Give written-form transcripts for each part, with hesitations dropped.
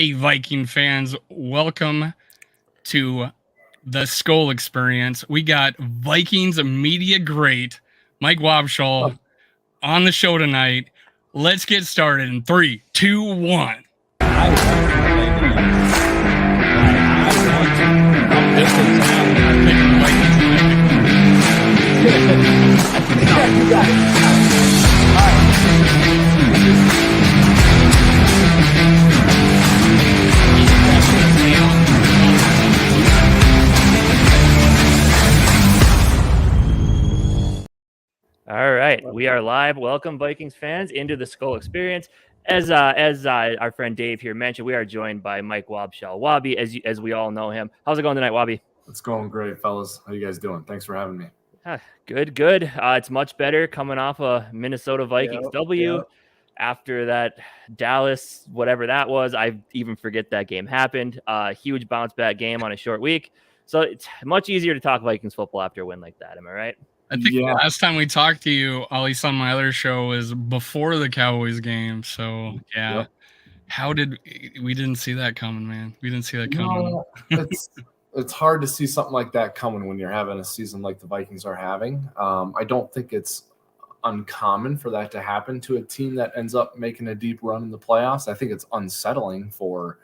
Hey, Viking fans, welcome to the Skull Experience. We got Vikings Media Great, Mike Wobschall, on the show tonight. Let's get started in 3, 2, 1. You got it. All right, we are live. Welcome, Vikings fans, into the Skull Experience. As our friend Dave here mentioned, we are joined by Mike Wobschall, Wobby, as we all know him. How's it going tonight, Wobby? It's going great, fellas. How you guys doing? Thanks for having me. Good. It's much better coming off a Minnesota Vikings W. After that Dallas, whatever that was, I even forget that game happened. Huge bounce back game on a short week. So it's much easier to talk Vikings football after a win like that. Am I right? I think the last time we talked to you, at least on my other show, was before the Cowboys game. So, yeah. Yep. How did we didn't see that coming, man? We didn't see that coming. No, it's hard to see something like that coming when you're having a season like the Vikings are having. I don't think it's uncommon for that to happen to a team that ends up making a deep run in the playoffs. I think it's unsettling for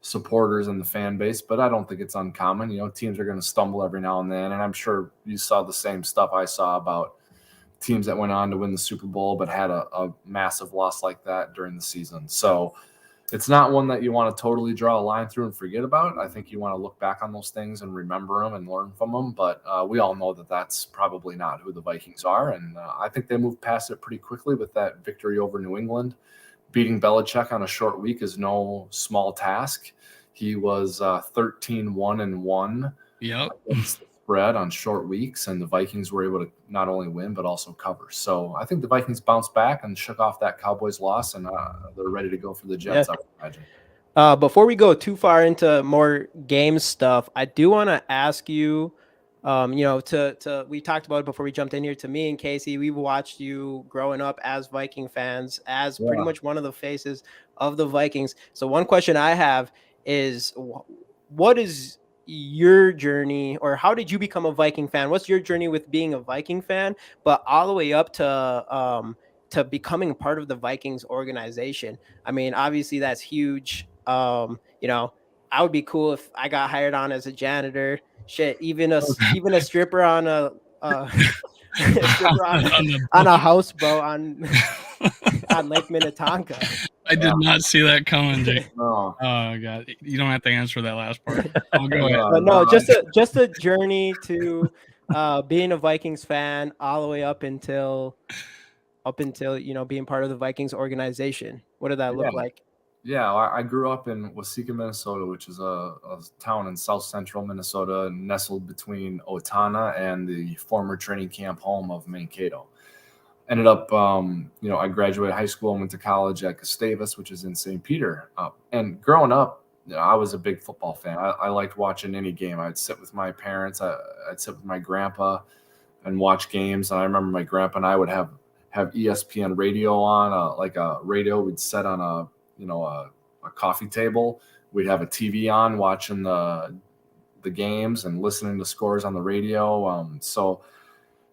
supporters and the fan base, but I don't think it's uncommon. You know, teams are going to stumble every now and then, and I'm sure you saw the same stuff I saw about teams that went on to win the Super Bowl but had a massive loss like that during the season. So it's not one that you want to totally draw a line through and forget about. I think you want to look back on those things and remember them and learn from them, but we all know that that's probably not who the Vikings are, and I think they moved past it pretty quickly with that victory over New England. Beating Belichick on a short week is no small task. He was 13-1-1 against the spread on short weeks, and the Vikings were able to not only win but also cover. So I think the Vikings bounced back and shook off that Cowboys loss, and they're ready to go for the Jets, I would imagine. Before we go too far into more game stuff, I do want to ask you, we talked about it before we jumped in here. To me and Casey, we've watched you growing up as Viking fans, as pretty much one of the faces of the Vikings. So one question I have is, what is your journey, or how did you become a Viking fan? What's your journey with being a Viking fan, but all the way up to becoming part of the Vikings organization? I mean, obviously that's huge. I would be cool if I got hired on as a janitor. Shit, even a stripper on a on a houseboat on Lake Minnetonka. I did not see that coming, Jake. Oh God, you don't have to answer that last part. I'll go ahead. But no, just a journey to being a Vikings fan all the way up until being part of the Vikings organization. What did that look like? Yeah, I grew up in Waseca, Minnesota, which is a town in south central Minnesota, nestled between Otana and the former training camp home of Mankato. Ended up, I graduated high school and went to college at Gustavus, which is in St. Peter. And growing up, I was a big football fan. I liked watching any game. I'd sit with my parents. I'd sit with my grandpa and watch games. And I remember my grandpa and I would have ESPN radio on, like a radio we'd set on a coffee table. We'd have a TV on watching the games and listening to scores on the radio. So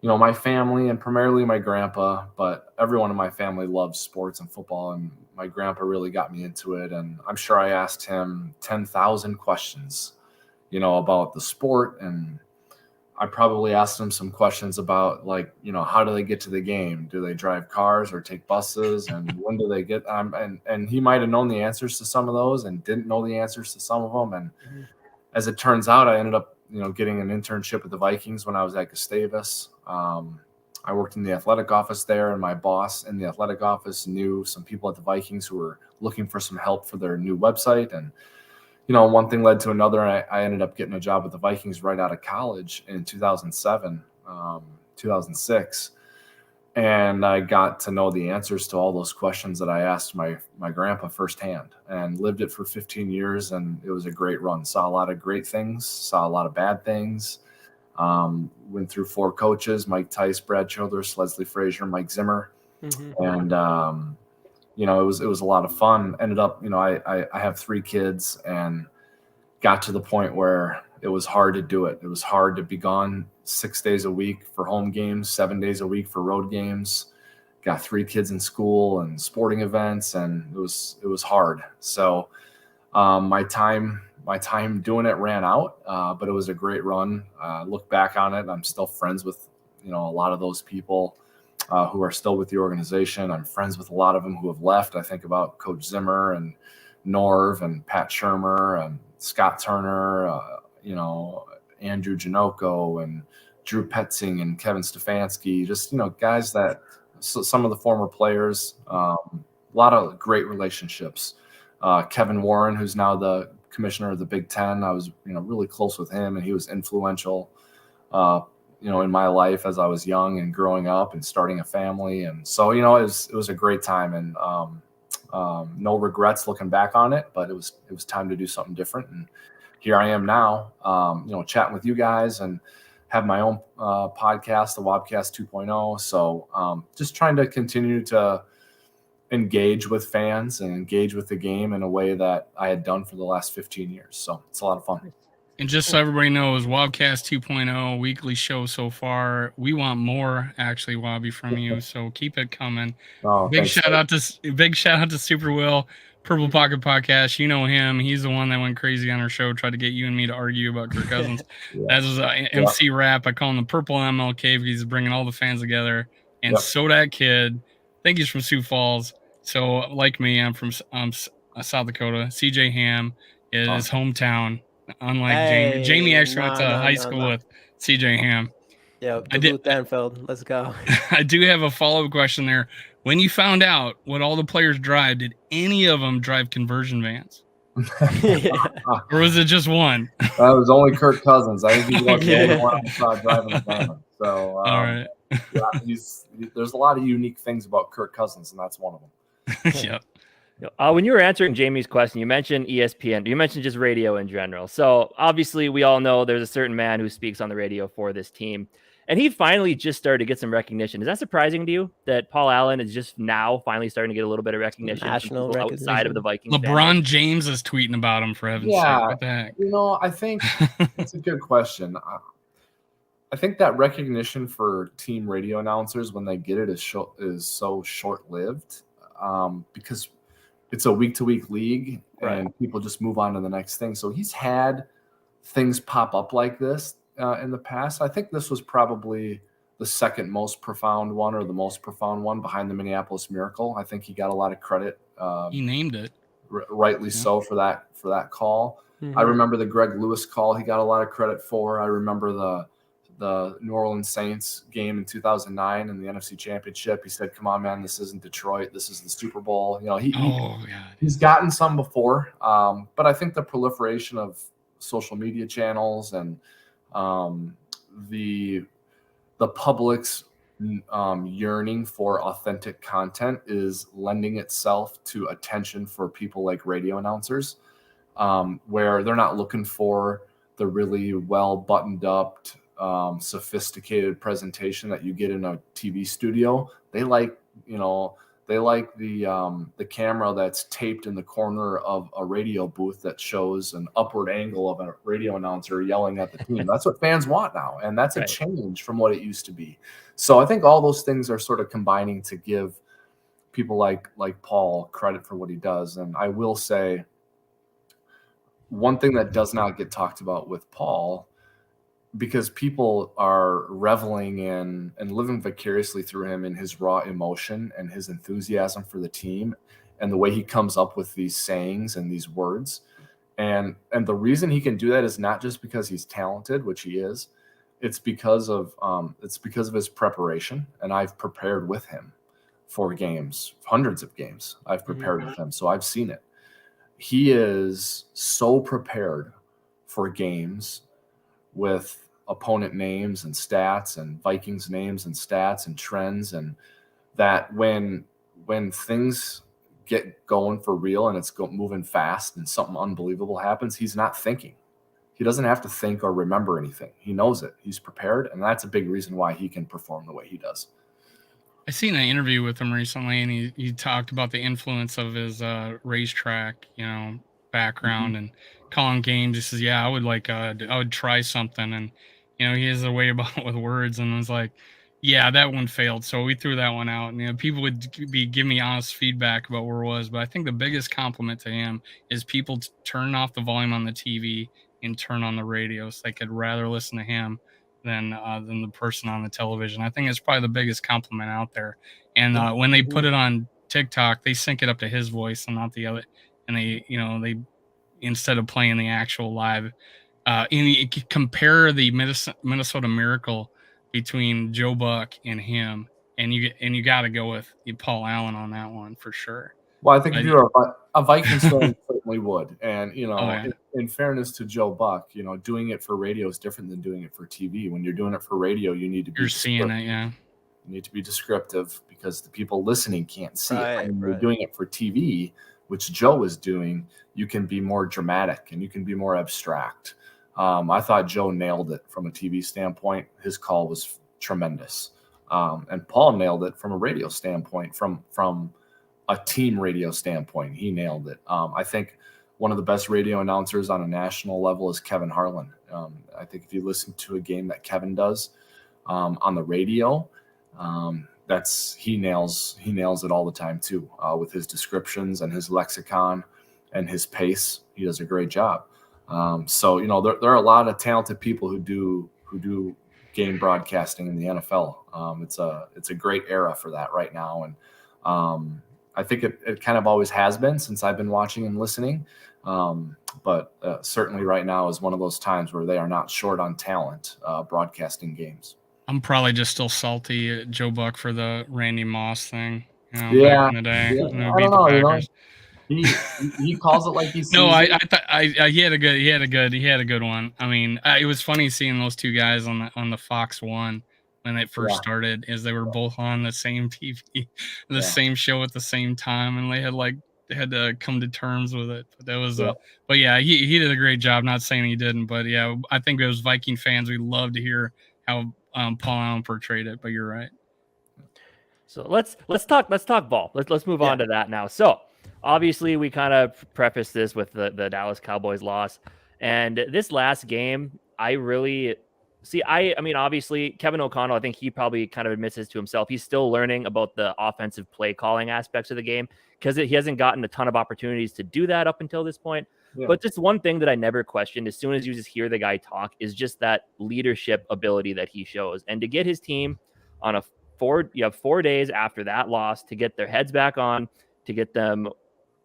my family, and primarily my grandpa, but everyone in my family loves sports and football, and my grandpa really got me into it. And I'm sure I asked him 10,000 questions, about the sport, and I probably asked him some questions about, like, how do they get to the game? Do they drive cars or take buses? And when do they get and he might have known the answers to some of those and didn't know the answers to some of them. And as it turns out, I ended up, getting an internship with the Vikings when I was at Gustavus. I worked in the athletic office there, and my boss in the athletic office knew some people at the Vikings who were looking for some help for their new website. And one thing led to another. I ended up getting a job with the Vikings right out of college in 2007, 2006. And I got to know the answers to all those questions that I asked my grandpa firsthand, and lived it for 15 years. And it was a great run. Saw a lot of great things, saw a lot of bad things. Went through 4 coaches: Mike Tice, Brad Childress, Leslie Frazier, Mike Zimmer. And it was a lot of fun. Ended up, I have 3 kids and got to the point where it was hard to do it. It was hard to be gone 6 days a week for home games, 7 days a week for road games. Got 3 kids in school and sporting events, and it was hard. So my time doing it ran out, but it was a great run. Look back on it, I'm still friends with a lot of those people who are still with the organization. I'm friends with a lot of them who have left. I think about Coach Zimmer and Norv and Pat Shermer and Scott Turner, Andrew Janoko and Drew Petzing and Kevin Stefanski, just, guys that some of the former players, a lot of great relationships. Kevin Warren, who's now the commissioner of the Big Ten, I was, really close with him, and he was influential, in my life as I was young and growing up and starting a family. And so, it was a great time, and no regrets looking back on it, but it was time to do something different. And here I am now, chatting with you guys and have my own podcast, the Wobcast 2.0. So just trying to continue to engage with fans and engage with the game in a way that I had done for the last 15 years. So it's a lot of fun. And just so everybody knows, Wobcast 2.0 weekly show so far. We want more, actually, Wobby, from you. So keep it coming. Oh, big shout out to Super Will, Purple Pocket Podcast. You know him. He's the one that went crazy on our show, tried to get you and me to argue about Kirk Cousins. That was MC Rap. I call him the Purple MLK because he's bringing all the fans together. And so that kid, I think he's from Sioux Falls. So like me, I'm from South Dakota. CJ Ham is his hometown. Unlike Jamie actually went to high school with CJ Ham. Yeah, Duluth Danfield. Let's go. I do have a follow-up question there. When you found out what all the players drive, did any of them drive conversion vans? Or was it just one? It was only Kirk Cousins. I think he was the only one I saw driving a van. So, all right. There's a lot of unique things about Kirk Cousins, and that's one of them. Yep. When you were answering Jamie's question, you mentioned ESPN. You mentioned just radio in general. So obviously, we all know there's a certain man who speaks on the radio for this team, and he finally just started to get some recognition. Is that surprising to you that Paul Allen is just now finally starting to get a little bit of recognition, national recognition outside of the Vikings? LeBron James is tweeting about him, for heaven's sake. What the heck? I think it's a good question. I think that recognition for team radio announcers when they get it is so short-lived because it's a week-to-week league, and people just move on to the next thing. So he's had things pop up like this in the past. I think this was probably the second most profound one, or the most profound one, behind the Minneapolis Miracle. I think he got a lot of credit. He named it. Rightly so for that call. Mm-hmm. I remember the Greg Lewis call. He got a lot of credit for. I remember the New Orleans Saints game in 2009 in the NFC Championship. He said, "Come on, man, this isn't Detroit. This is the Super Bowl." He's gotten some before, but I think the proliferation of social media channels and the public's yearning for authentic content is lending itself to attention for people like radio announcers, where they're not looking for the really well buttoned up, sophisticated presentation that you get in a TV studio. They like the camera that's taped in the corner of a radio booth that shows an upward angle of a radio announcer yelling at the team. That's what fans want now, and that's a change from what it used to be. So I think all those things are sort of combining to give people like Paul credit for what he does. And I will say, one thing that does not get talked about with Paul, because people are reveling in and living vicariously through him in his raw emotion and his enthusiasm for the team and the way he comes up with these sayings and these words. And the reason he can do that is not just because he's talented, which he is. It's because of his preparation. And I've prepared with him for games, hundreds of games I've prepared with him. So I've seen it. He is so prepared for games with opponent names and stats and Vikings names and stats and trends, and that when things get going for real and it's moving fast and something unbelievable happens, he's not thinking. He doesn't have to think or remember anything. He knows it. He's prepared, and that's a big reason why he can perform the way he does. I seen an interview with him recently, and he talked about the influence of his racetrack, background and calling games. He says, "Yeah, I would try something," and he has a way about with words, and was like, "Yeah, that one failed," so we threw that one out. And people would give me honest feedback about where it was, but I think the biggest compliment to him is people turn off the volume on the TV and turn on the radio, so they could rather listen to him than the person on the television. I think it's probably the biggest compliment out there. And when they put it on TikTok, they sync it up to his voice and not the other. And they instead of playing the actual live, and you compare the Minnesota Miracle between Joe Buck and him, and you got to go with Paul Allen on that one for sure. Well, I think if you're a Vikings fan, certainly would. And, in fairness to Joe Buck, doing it for radio is different than doing it for TV. When you're doing it for radio, you need to be seeing it, yeah. You need to be descriptive because the people listening can't see it. When you're doing it for TV, which Joe is doing, you can be more dramatic and you can be more abstract. I thought Joe nailed it from a TV standpoint. His call was tremendous. And Paul nailed it from a radio standpoint, from a team radio standpoint. He nailed it. I think one of the best radio announcers on a national level is Kevin Harlan. I think if you listen to a game that Kevin does on the radio, he nails it all the time too, with his descriptions and his lexicon and his pace. He does a great job. So there are a lot of talented people who do game broadcasting in the NFL. It's a great era for that right now, and I think it kind of always has been since I've been watching and listening. But certainly right now is one of those times where they are not short on talent broadcasting games. I'm probably just still salty at Joe Buck for the Randy Moss thing. Back in the day. Yeah. I don't know. He calls it like he sees No, I thought he had a good one. I mean, it was funny seeing those two guys on the Fox One when it first started, as they were both on the same TV, the same show at the same time, and they had to come to terms with it. But that was but yeah, he did a great job. Not saying he didn't, but yeah, I think as Viking fans, we love to hear how Paul Allen portrayed it. But you're right. So let's talk ball. Let's move on to that now. So obviously, we kind of prefaced this with the Dallas Cowboys loss, and this last game, I really see. I mean, obviously, Kevin O'Connell, I think he probably kind of admits this to himself. He's still learning about the offensive play calling aspects of the game because he hasn't gotten a ton of opportunities to do that up until this point. Yeah. But just one thing that I never questioned as soon as you just hear the guy talk is just that leadership ability that he shows. And to get his team on you have 4 days after that loss to get their heads back on, to get them,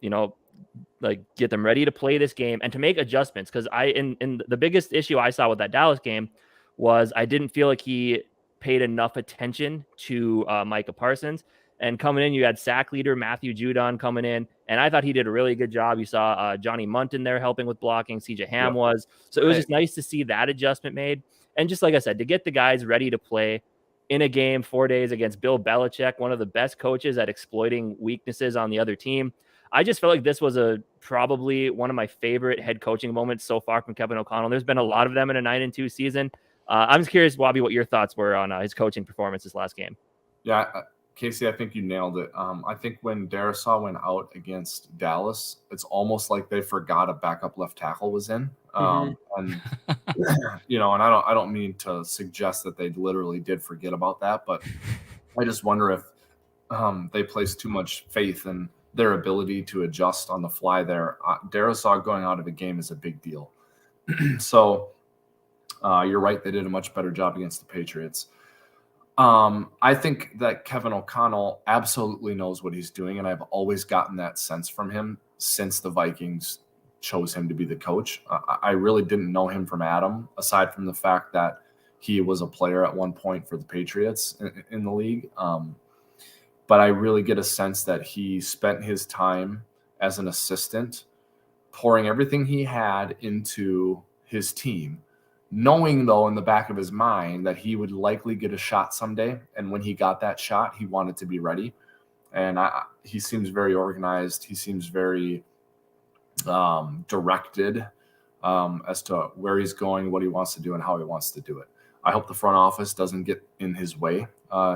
get them ready to play this game and to make adjustments. Because in the biggest issue I saw with that Dallas game was I didn't feel like he paid enough attention to Micah Parsons. And coming in, you had sack leader Matthew Judon coming in, and I thought he did a really good job. You saw Johnny Munton there helping with blocking. CJ Ham was. So it was just nice to see that adjustment made. And just like I said, to get the guys ready to play in a game 4 days against Bill Belichick, one of the best coaches at exploiting weaknesses on the other team. I just felt like this was probably one of my favorite head coaching moments so far from Kevin O'Connell. There's been a lot of them in a 9-2 season. I'm just curious, Wobby, what your thoughts were on his coaching performance this last game. Yeah, Casey, I think you nailed it. I think when Darisaw went out against Dallas, it's almost like they forgot a backup left tackle was in. And and I don't mean to suggest that they literally did forget about that, but I just wonder if they placed too much faith in their ability to adjust on the fly there. Darisaw going out of a game is a big deal. So you're right. They did a much better job against the Patriots. I think that Kevin O'Connell absolutely knows what he's doing, and I've always gotten that sense from him since the Vikings chose him to be the coach. I really didn't know him from Adam, aside from the fact that he was a player at one point for the Patriots in the league. But I really get a sense that he spent his time as an assistant pouring everything he had into his team, knowing, though, in the back of his mind that he would likely get a shot someday. And when he got that shot, he wanted to be ready. And he seems very organized. He seems very directed as to where he's going, what he wants to do, and how he wants to do it. I hope the front office doesn't get in his way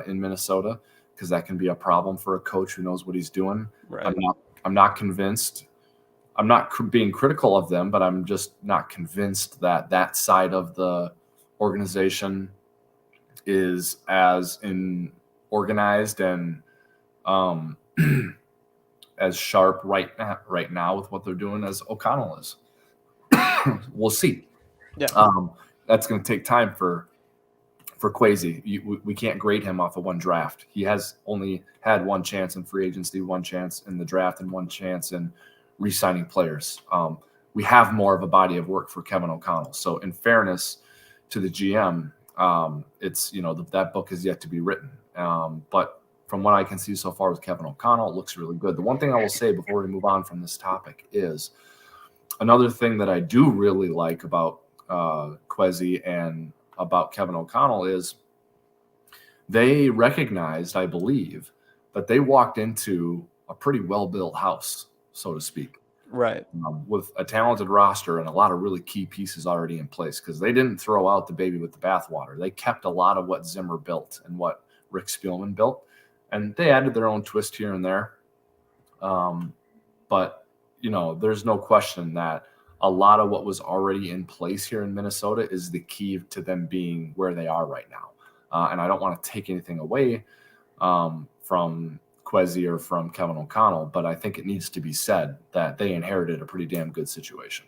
in Minnesota, because that can be a problem for a coach who knows what he's doing. Right. I'm not convinced. I'm not being critical of them, but I'm just not convinced that that side of the organization is as organized and as sharp right now with what they're doing as O'Connell is. We'll see. Yeah. That's going to take time for Kwesi. We can't grade him off of one draft. He has only had one chance in free agency, one chance in the draft, and one chance in re-signing players. We have more of a body of work for Kevin O'Connell. So in fairness to the GM, it's, that book is yet to be written. But from what I can see so far with Kevin O'Connell, it looks really good. The one thing I will say before we move on from this topic is another thing that I do really like about Kwesi and about Kevin O'Connell is they recognized, I believe, that they walked into a pretty well-built house, so to speak. Right. With a talented roster and a lot of really key pieces already in place, because they didn't throw out the baby with the bathwater. They kept a lot of what Zimmer built and what Rick Spielman built, and they added their own twist here and there. But, there's no question that a lot of what was already in place here in Minnesota is the key to them being where they are right now. And I don't want to take anything away from Kwesi or from Kevin O'Connell, but I think it needs to be said that they inherited a pretty damn good situation.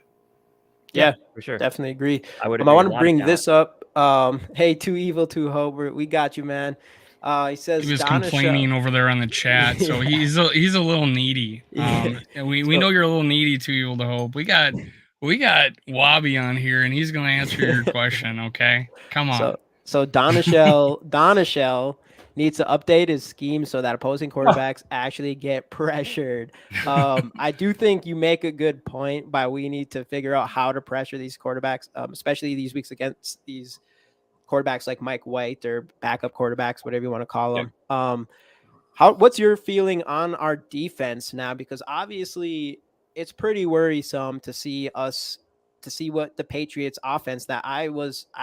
Yeah, for sure. Definitely agree. I would. I want to bring this up. Hey, Too Evil, Too Hope, we got you, man. He says he was complaining over there on the chat, so he's a little needy. And we know you're a little needy, Too Evil to Hope. We got Wobby on here, and he's going to answer your question. Okay, come on. So Donashell needs to update his scheme so that opposing quarterbacks actually get pressured. I do think you make a good point by we need to figure out how to pressure these quarterbacks, especially these weeks against these quarterbacks like Mike White or backup quarterbacks, whatever you want to call them. What's your feeling on our defense now? Because obviously it's pretty worrisome to see what the Patriots offense that I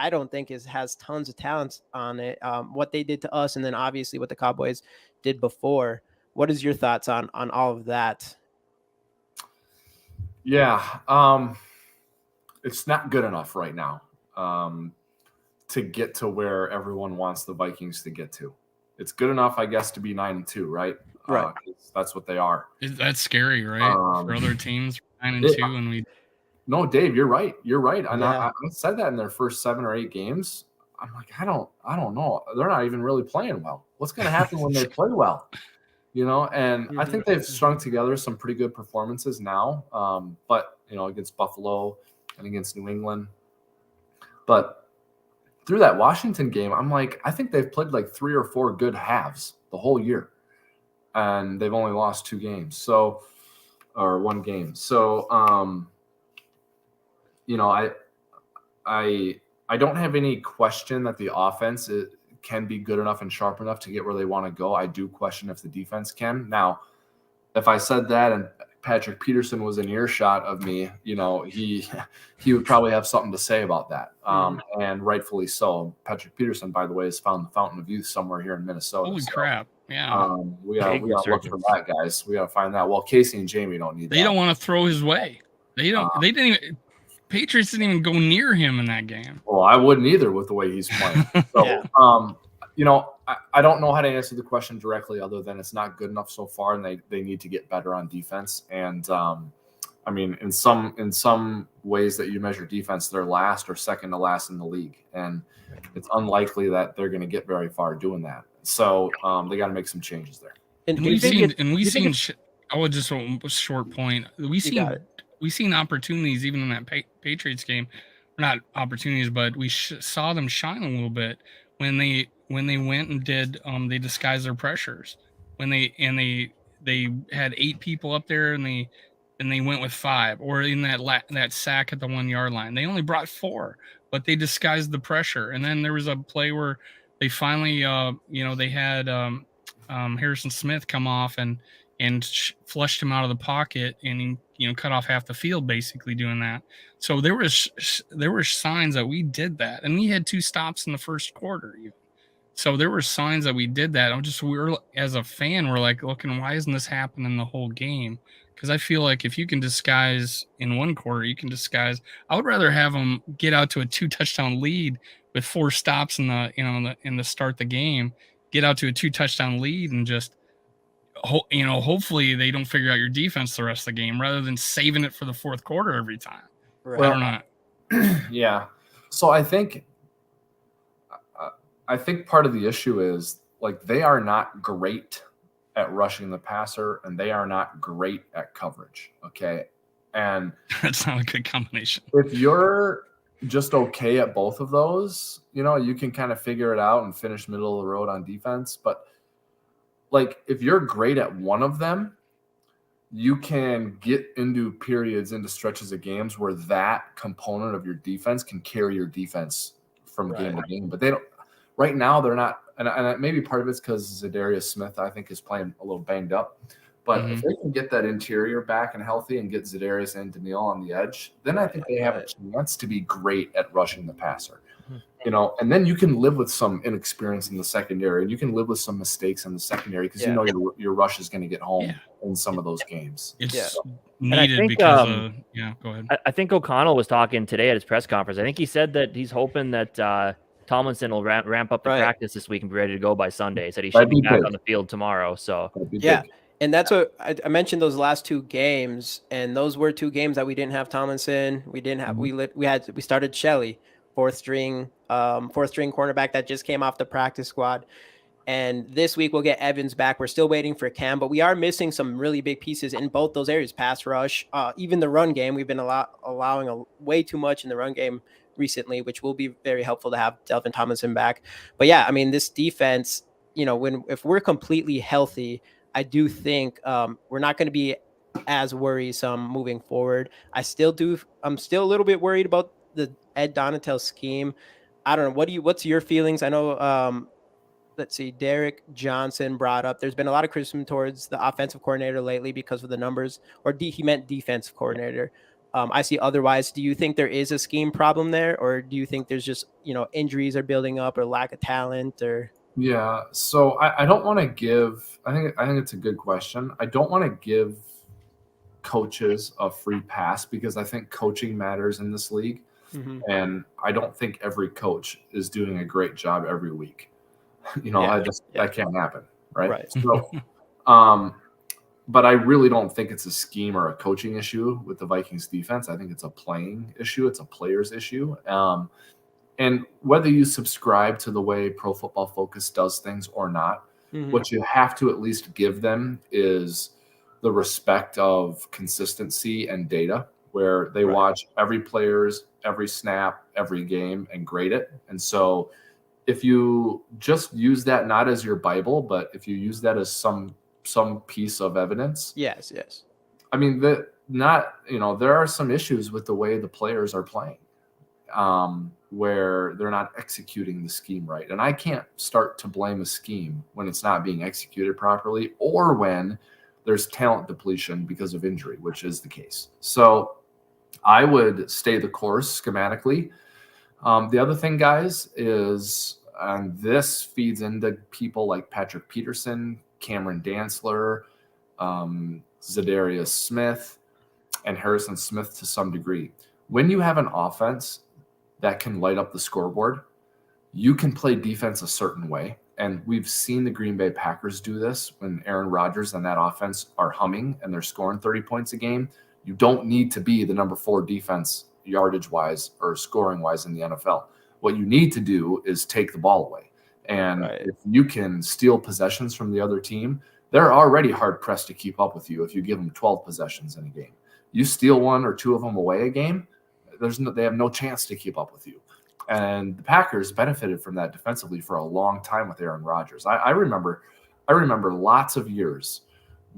don't think has tons of talents on it. What they did to us, and then obviously what the Cowboys did before. What is your thoughts on all of that? Yeah, it's not good enough right now to get to where everyone wants the Vikings to get to. It's good enough, I guess, to be 9-2, right? Right. That's what they are. That's scary, right? For other teams, 9-2, and we. No, Dave, you're right. And I said that in their first 7 or 8 games. I'm like, I don't know. They're not even really playing well. What's going to happen when they play well? And I think they've strung together some pretty good performances now. But against Buffalo and against New England. But through that Washington game, I'm like, I think they've played like 3 or 4 good halves the whole year. And they've only lost 2 games. Or 1 game. So, I don't have any question that the offense can be good enough and sharp enough to get where they want to go. I do question if the defense can. Now, if I said that and Patrick Peterson was in earshot of me, he would probably have something to say about that. And rightfully so. Patrick Peterson, by the way, has found the fountain of youth somewhere here in Minnesota. Holy crap. Yeah. We got to look for that, guys. We got to find that. Well, Casey and Jamie don't need that. They don't want to throw his way. They didn't even Patriots didn't even go near him in that game. Well, I wouldn't either with the way he's playing. So, I don't know how to answer the question directly other than it's not good enough so far, and they need to get better on defense. And, in some ways that you measure defense, they're last or second to last in the league. And it's unlikely that they're going to get very far doing that. So they got to make some changes there. I would just a short point. We've seen opportunities even in that Patriots game, not opportunities, but we saw them shine a little bit when they went and did they disguised their pressures when they had 8 people up there and they went with 5, or in that sack at the 1 yard line. They only brought 4, but they disguised the pressure. And then there was a play where they finally they had Harrison Smith come off and flushed him out of the pocket and cut off half the field basically doing that. So there were signs that we did that, and we had 2 stops in the first quarter. So there were signs that we did that. As a fan, we're like looking, why isn't this happening the whole game? Because I feel like if you can disguise in one quarter, you can disguise. I would rather have them get out to a 2-touchdown lead with 4 stops in the start the game, get out to a 2-touchdown lead, and just hopefully they don't figure out your defense the rest of the game rather than saving it for the fourth quarter every time. Right. I don't know. Yeah. So I think part of the issue is like they are not great at rushing the passer and they are not great at coverage. Okay. And that's not a good combination. If you're just okay at both of those, you can kind of figure it out and finish middle of the road on defense. But like if you're great at one of them, you can get into stretches of games where that component of your defense can carry your defense from game to game. But they don't. Right now, they're not, and maybe part of it's because Zadarius Smith, I think, is playing a little banged up. But if they can get that interior back and healthy and get Zadarius and Daniil on the edge, then I think they have a chance to be great at rushing the passer. And then you can live with some inexperience in the secondary, and you can live with some mistakes in the secondary because your rush is going to get home in some of those games. It's needed because go ahead. I think O'Connell was talking today at his press conference. I think he said that he's hoping that Tomlinson will ramp up the practice this week and be ready to go by Sunday. He said he should be back on the field tomorrow. So and that's what I mentioned, those last 2 games, and those were 2 games that we didn't have Tomlinson. We didn't have we started Shelley, fourth string cornerback that just came off the practice squad. And this week we'll get Evans back. We're still waiting for Cam, but we are missing some really big pieces in both those areas. Pass rush, even the run game. We've been allowing way too much in the run game recently, which will be very helpful to have Delvin Tomlinson back. But yeah, I mean, this defense, if we're completely healthy, I do think we're not going to be as worrisome moving forward. I'm still a little bit worried about the Ed Donatel scheme. I don't know. What's your feelings? I know, let's see, Derek Johnson brought up, there's been a lot of criticism towards the offensive coordinator lately because of the numbers, or he meant defensive coordinator. I see otherwise. Do you think there is a scheme problem there, or do you think there's just, injuries are building up or lack of talent or? Yeah. So I don't want to give, I think it's a good question. I don't want to give coaches a free pass because I think coaching matters in this league. And I don't think every coach is doing a great job every week. That can't happen. Right. So, but I really don't think it's a scheme or a coaching issue with the Vikings defense. I think it's a playing issue. It's a player's issue. And whether you subscribe to the way Pro Football Focus does things or not, what you have to at least give them is the respect of consistency and data, where they watch every player's every snap, every game, and grade it. And so if you just use that not as your Bible, but if you use that as some piece of evidence. Yes. I mean, there are some issues with the way the players are playing, where they're not executing the scheme right. And I can't start to blame a scheme when it's not being executed properly or when there's talent depletion because of injury, which is the case. So I would stay the course schematically. The other thing, guys, is this feeds into people like Patrick Peterson, Cameron Dantzler, Zadarius Smith, and Harrison Smith to some degree. When you have an offense that can light up the scoreboard, you can play defense a certain way. And we've seen the Green Bay Packers do this when Aaron Rodgers and that offense are humming and they're scoring 30 points a game. You don't need to be the number 4 defense yardage-wise or scoring-wise in the NFL. What you need to do is take the ball away. And if you can steal possessions from the other team, they're already hard-pressed to keep up with you if you give them 12 possessions in a game. You steal 1 or 2 of them away a game, they have no chance to keep up with you. And the Packers benefited from that defensively for a long time with Aaron Rodgers. I remember lots of years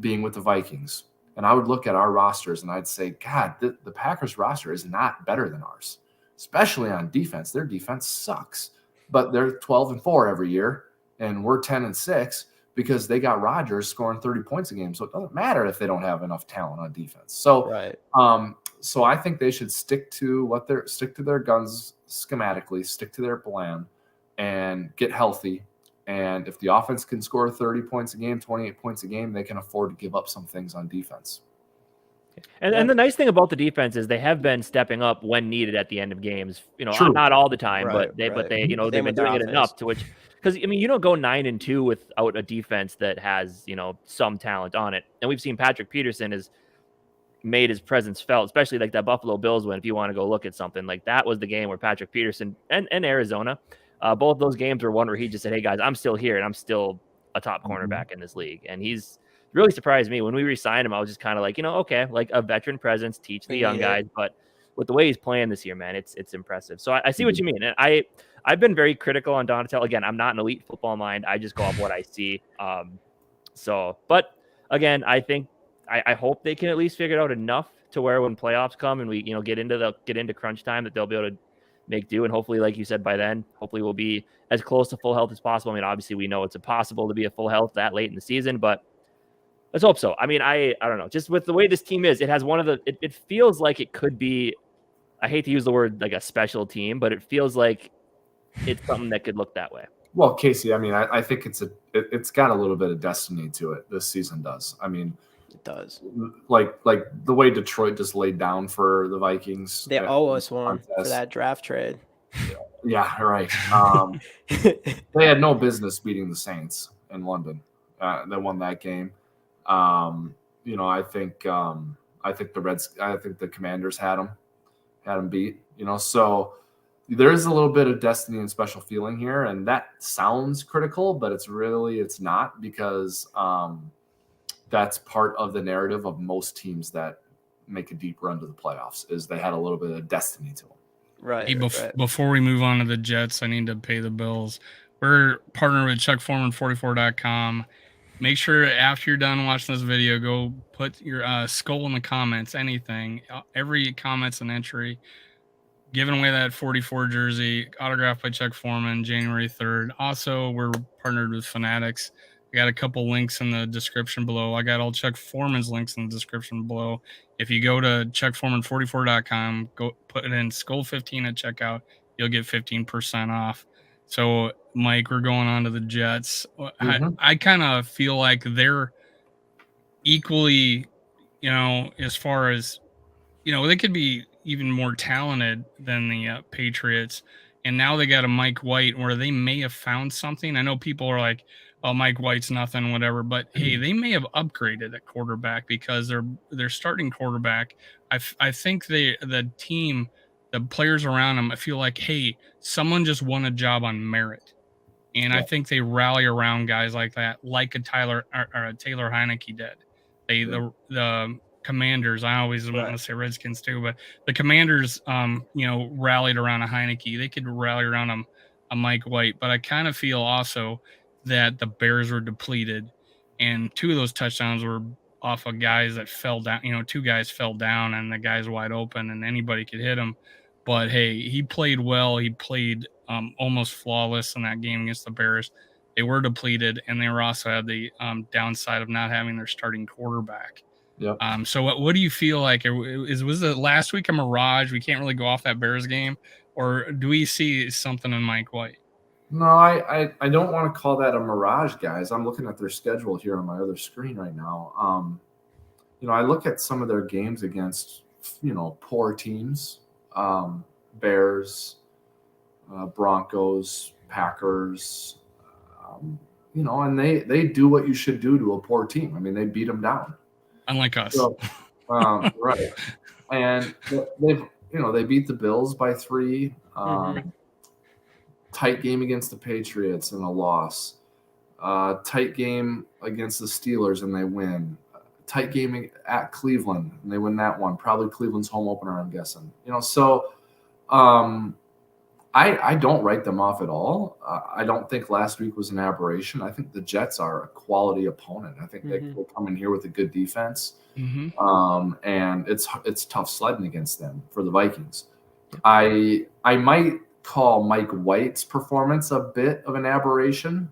being with the Vikings, and I would look at our rosters and I'd say, God, the Packers roster is not better than ours, especially on defense. Their defense sucks, but they're 12-4 every year, and we're 10-6 because they got Rodgers scoring 30 points a game. So it doesn't matter if they don't have enough talent on defense. So, so I think they should stick to their guns schematically, stick to their plan, and get healthy And if the offense can score 30 points a game, 28 points a game, they can afford to give up some things on defense. And the nice thing about the defense is they have been stepping up when needed at the end of games. Not all the time, but they they've been doing it enough to which, because you don't go 9-2 without a defense that has some talent on it. And we've seen Patrick Peterson has made his presence felt, especially like that Buffalo Bills win. If you want to go look at something like that, was the game where Patrick Peterson and Arizona, both those games were one where he just said, "Hey guys, I'm still here and I'm still a top cornerback in this league," and he's really surprised me. When we re-signed him, I was just kind of like, okay, like a veteran presence, teach the young guys. But with the way he's playing this year, man, it's impressive. So I see what you mean. And I've been very critical on Donatell. Again, I'm not an elite football mind. I just go off what I see. But again, I think I hope they can at least figure it out enough to where when playoffs come and we get into crunch time, that they'll be able to make do. And hopefully, like you said, by then, hopefully we'll be as close to full health as possible. I mean, obviously we know it's impossible to be at full health that late in the season, but let's hope so. I mean, I don't know. Just with the way this team is, it has one of the. It feels like it could be. I hate to use the word like a special team, but it feels like it's something that could look that way. Well, Casey, I mean, I think it's got a little bit of destiny to it. This season does. I mean, it does. Like the way Detroit just laid down for the Vikings. They owe us one for that draft trade. Yeah, right. They had no business beating the Saints in London. They won that game. I think the Commanders had them beat. So there is a little bit of destiny and special feeling here, and that sounds critical, but it's not, because that's part of the narrative of most teams that make a deep run to the playoffs, is they had a little bit of destiny to them. Right. Hey, before we move on to the Jets, I need to pay the bills. We're partnered with ChuckForeman44.com. Make sure after you're done watching this video, go put your skull in the comments, anything. Every comment's an entry. Giving away that 44 jersey, autographed by Chuck Foreman, January 3rd. Also, we're partnered with Fanatics. I got a couple links in the description below. I got all Chuck Foreman's links in the description below. If you go to ChuckForeman44.com, go put it in Skull15 at checkout, you'll get 15% off. So, Mike, we're going on to the Jets. I kind of feel like they're equally, as far as, they could be even more talented than the Patriots. And now they got a Mike White where they may have found something. I know people are like, oh, Mike White's nothing, whatever. But, hey, they may have upgraded at quarterback, because they're starting quarterback. I think the team, the players around them, I feel like, hey, someone just won a job on merit. And I think they rally around guys like that, like a Taylor Heineke did. The Commanders, I always want to say Redskins too, but the Commanders, rallied around a Heineke. They could rally around a Mike White. But I kind of feel also that the Bears were depleted, and two of those touchdowns were off of guys that fell down. Two guys fell down, and the guy's wide open, and anybody could hit him. But hey, he played well. He played almost flawless in that game against the Bears. They were depleted, and they also had the downside of not having their starting quarterback. Yep. So what do you feel like? Was the last week a mirage? We can't really go off that Bears game, or do we see something in Mike White? No, I don't want to call that a mirage, guys. I'm looking at their schedule here on my other screen right now. I look at some of their games against, poor teams, Bears, Broncos, Packers, and they do what you should do to a poor team. I mean, they beat them down. Unlike us. So, right. And they beat the Bills by 3. Tight game against the Patriots and a loss. Tight game against the Steelers and they win. Tight game at Cleveland and they win that one. Probably Cleveland's home opener, I'm guessing. So I don't write them off at all. I don't think last week was an aberration. I think the Jets are a quality opponent. I think they will come in here with a good defense. And it's tough sledding against them for the Vikings. I might call Mike White's performance a bit of an aberration.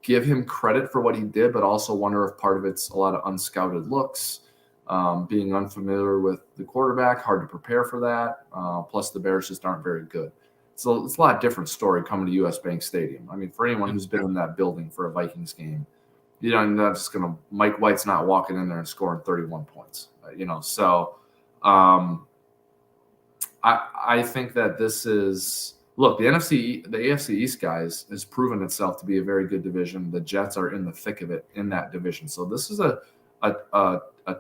Give him credit for what he did, but also wonder if part of it's a lot of unscouted looks, being unfamiliar with the quarterback, hard to prepare for that. Plus the Bears just aren't very good. So it's a lot different story coming to US Bank Stadium. I mean, for anyone who's been in that building for a Vikings game, not just going to – Mike White's not walking in there and scoring 31 points, So I think that this is – look, the AFC East, guys, has proven itself to be a very good division. The Jets are in the thick of it in that division. So this is a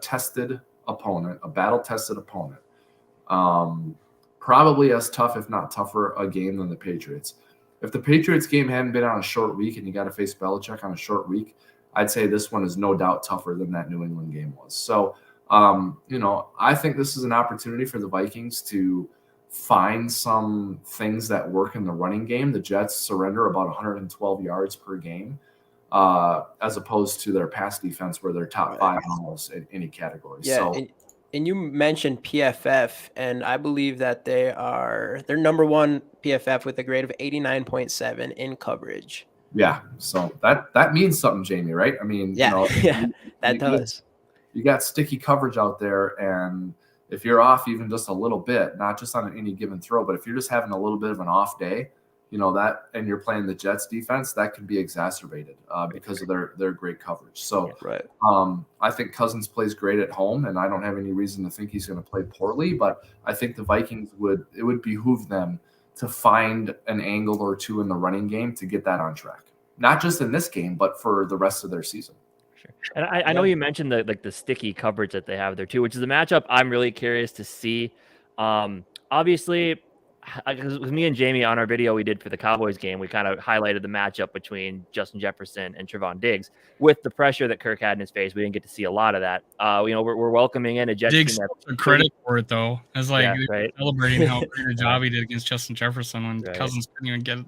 tested opponent, a battle-tested opponent. Probably as tough, if not tougher, a game than the Patriots. If the Patriots game hadn't been on a short week and you got to face Belichick on a short week, I'd say this one is no doubt tougher than that New England game was. So, I think this is an opportunity for the Vikings to find some things that work in the running game. The Jets surrender about 112 yards per game, as opposed to their pass defense where they're top 5 almost in any category. Yeah, so, and you mentioned PFF, and I believe that they're number 1 PFF with a grade of 89.7 in coverage. Yeah, so that means something, Jamie, right? I mean, that does. You got sticky coverage out there, and if you're off even just a little bit, not just on any given throw, but if you're just having a little bit of an off day, that, and you're playing the Jets defense, that can be exacerbated because of their great coverage. So, I think Cousins plays great at home, and I don't have any reason to think he's going to play poorly. But I think the Vikings it would behoove them to find an angle or two in the running game to get that on track, not just in this game, but for the rest of their season. Sure. And I know you mentioned the sticky coverage that they have there too, which is a matchup I'm really curious to see. Obviously, because with me and Jamie on our video we did for the Cowboys game, we kind of highlighted the matchup between Justin Jefferson and Trevon Diggs. With the pressure that Kirk had in his face, we didn't get to see a lot of that. We're welcoming in a Jets Diggs team took credit for it though, as celebrating how great a job he did against Justin Jefferson when Cousins couldn't even get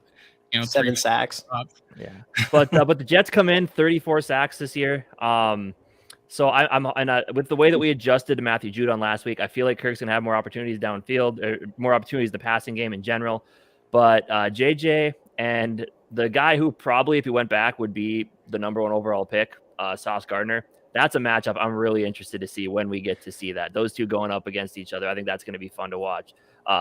7 sacks. Yeah, but the Jets come in 34 sacks this year. So with the way that we adjusted to Matthew Judon last week, I feel like Kirk's gonna have more opportunities downfield, or more opportunities in the passing game in general. But JJ and the guy who probably, if he went back, would be the number 1 overall pick, Sauce Gardner. That's a matchup I'm really interested to see when we get to see that. Those two going up against each other. I think that's going to be fun to watch.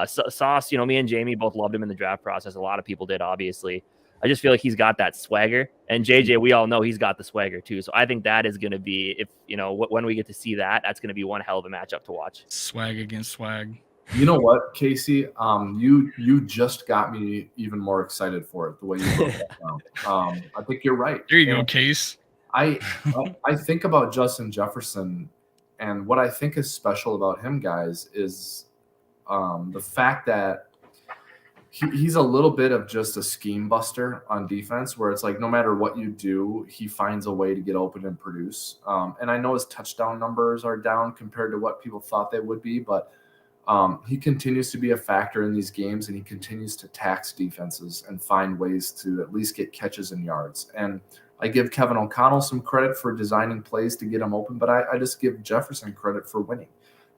Sauce, me and Jamie both loved him in the draft process. A lot of people did, obviously. I just feel like he's got that swagger, and JJ, we all know he's got the swagger too. So I think that is going to be, when we get to see that, that's going to be one hell of a matchup to watch. Swag against swag. You know what, Casey? You just got me even more excited for it, the way you broke that down. I think you're right. There you go, Case. I think about Justin Jefferson, and what I think is special about him, guys, is the fact that he's a little bit of just a scheme buster on defense, where it's like no matter what you do, he finds a way to get open and produce. And I know his touchdown numbers are down compared to what people thought they would be, but he continues to be a factor in these games, and he continues to tax defenses and find ways to at least get catches and yards. And I give Kevin O'Connell some credit for designing plays to get him open, but I just give Jefferson credit for winning.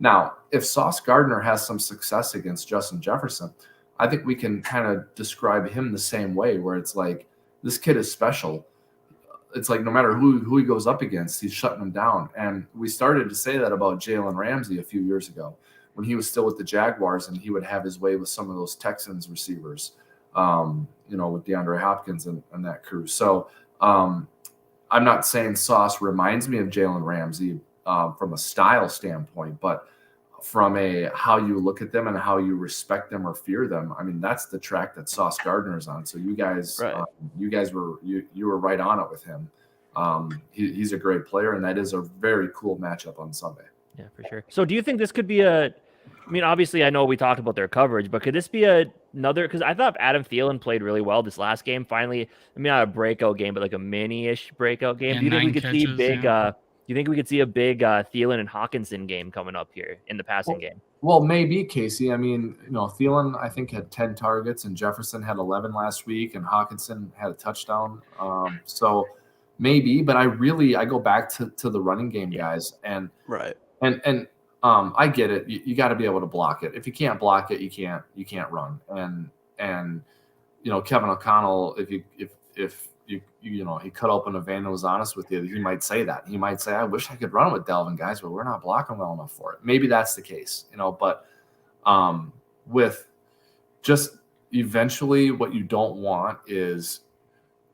Now, if Sauce Gardner has some success against Justin Jefferson, I think we can kind of describe him the same way, where it's like, this kid is special. It's like no matter who he goes up against, he's shutting them down. And we started to say that about Jalen Ramsey a few years ago when he was still with the Jaguars, and he would have his way with some of those Texans receivers, with DeAndre Hopkins and that crew. So I'm not saying Sauce reminds me of Jalen Ramsey from a style standpoint, but from a how you look at them and how you respect them or fear them. I mean, that's the track that Sauce Gardner is on. So you guys, you were right on it with him. He's a great player, and that is a very cool matchup on Sunday. Yeah, for sure. So do you think this could be obviously I know we talked about their coverage, but could this be another, because I thought Adam Thielen played really well this last game. Finally, not a breakout game, but like a mini-ish breakout game. Yeah, do you think we could catches, see big do you think we could see a big Thielen and Hawkinson game coming up here in the passing game? Well, maybe, Casey. I mean, Thielen, I think, had 10 targets, and Jefferson had 11 last week, and Hawkinson had a touchdown. So maybe, but I go back to the running game, guys. And I get it. You got to be able to block it. If you can't block it, you can't run. And Kevin O'Connell, if he cut open a vein and was honest with you, he might say that. He might say, I wish I could run with Delvin, guys, but we're not blocking well enough for it. Maybe that's the case, but with just eventually what you don't want is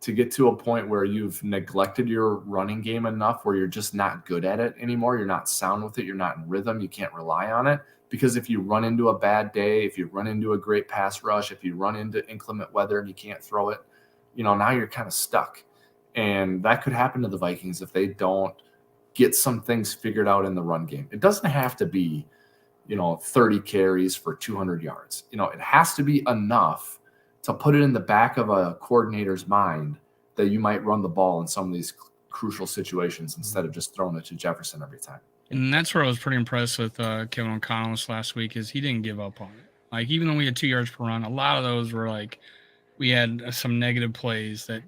to get to a point where you've neglected your running game enough where you're just not good at it anymore. You're not sound with it. You're not in rhythm. You can't rely on it. Because if you run into a bad day, if you run into a great pass rush, if you run into inclement weather and you can't throw it, now you're kind of stuck. And that could happen to the Vikings if they don't get some things figured out in the run game. It doesn't have to be, 30 carries for 200 yards. It has to be enough to put it in the back of a coordinator's mind that you might run the ball in some of these crucial situations instead of just throwing it to Jefferson every time. And that's where I was pretty impressed with Kevin O'Connell this last week is he didn't give up on it. Like, even though we had 2 yards per run, a lot of those were like, we had some negative plays that,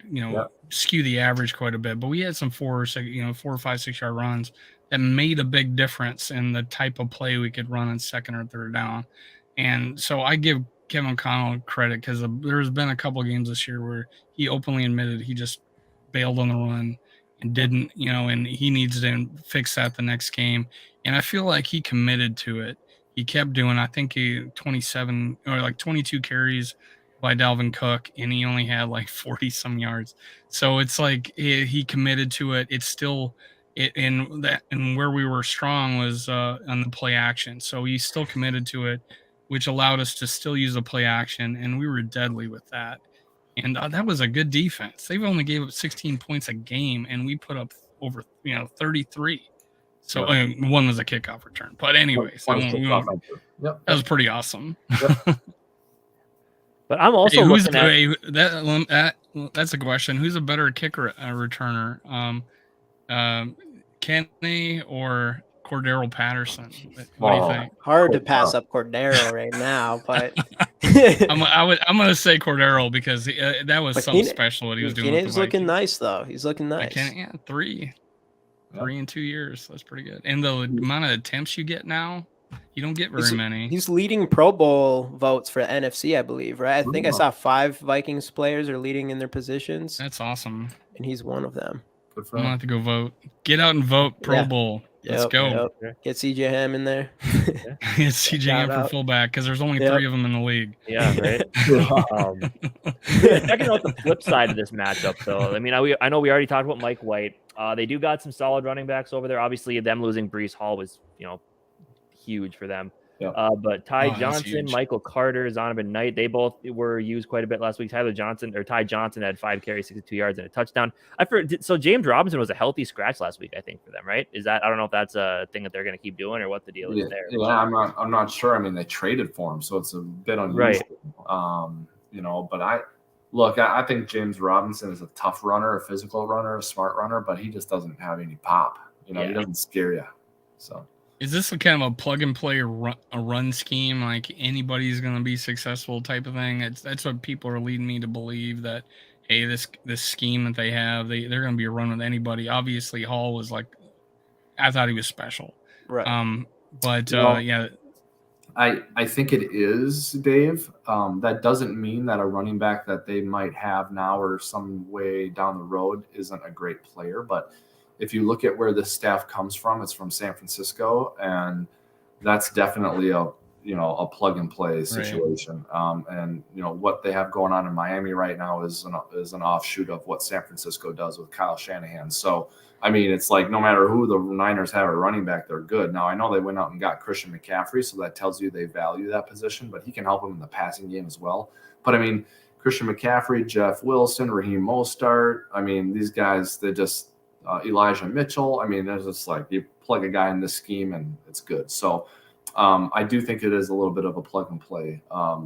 skew the average quite a bit, but we had some 4 or 5, 6 yard runs that made a big difference in the type of play we could run on second or third down. And so I give Kevin O'Connell credit because there's been a couple of games this year where he openly admitted he just bailed on the run and didn't, and he needs to fix that the next game. And I feel like he committed to it. He kept doing, I think he 27 or like 22 carries by Dalvin Cook, and he only had like 40 some yards. So it's like he committed to it. It's still and where we were strong was on the play action. So he still committed to it, which allowed us to still use the play action, and we were deadly with that. And that was a good defense. They've only gave up 16 points a game, and we put up over 33. So one was a kickoff return. But anyways, that was pretty awesome. Yep. But I'm also looking at that's a question. Who's a better kicker returner, Kenny or Cordero Patterson? What do you think? Hard to pass up Cordero right now, but I'm gonna say Cordero because that was something special what he was doing. He's looking nice though. He's looking nice. Three in 2 years. That's pretty good. And the amount of attempts you get now, you don't get very many. He's leading Pro Bowl votes for NFC, I believe, right? I think I saw 5 Vikings players are leading in their positions. That's awesome. And he's one of them. I'm going to have to go vote. Get out and vote Pro Bowl. Let's go. Get CJ Ham in there. Get CJ Ham for fullback because there's only 3 of them in the league. Yeah, right. Checking out the flip side of this matchup, though. I mean, I know we already talked about Mike White. They do got some solid running backs over there. Obviously, them losing Breece Hall was, huge for them. But Ty Johnson, Michael Carter, Zonovan Knight, they both were used quite a bit last week. Ty Johnson had 5 carries, 62 yards, and a touchdown. So James Robinson was a healthy scratch last week, I think, for them, right? I don't know if that's a thing that they're going to keep doing or what the deal is there. Yeah, I'm not sure. I mean, they traded for him, so it's a bit unusual. Right. But I think James Robinson is a tough runner, a physical runner, a smart runner, but he just doesn't have any pop. He doesn't scare you. So. Is this a kind of a plug and play a run scheme, like anybody's going to be successful type of thing? That's what people are leading me to believe that, hey, this scheme that they have, they're going to be a run with anybody. Obviously, Hall was like, I thought he was special, right? I think it is, Dave. That doesn't mean that a running back that they might have now or some way down the road isn't a great player, but. If you look at where this staff comes from, it's from San Francisco, and that's definitely a plug and play situation. Right. And what they have going on in Miami right now is an offshoot of what San Francisco does with Kyle Shanahan. So I mean, it's like no matter who the Niners have at running back, they're good. Now I know they went out and got Christian McCaffrey, so that tells you they value that position, but he can help them in the passing game as well. But I mean, Christian McCaffrey, Jeff Wilson, Raheem Mostert. I mean, these guys, they just. Elijah Mitchell. I mean, there's just like you plug a guy in this scheme and it's good. So I do think it is a little bit of a plug and play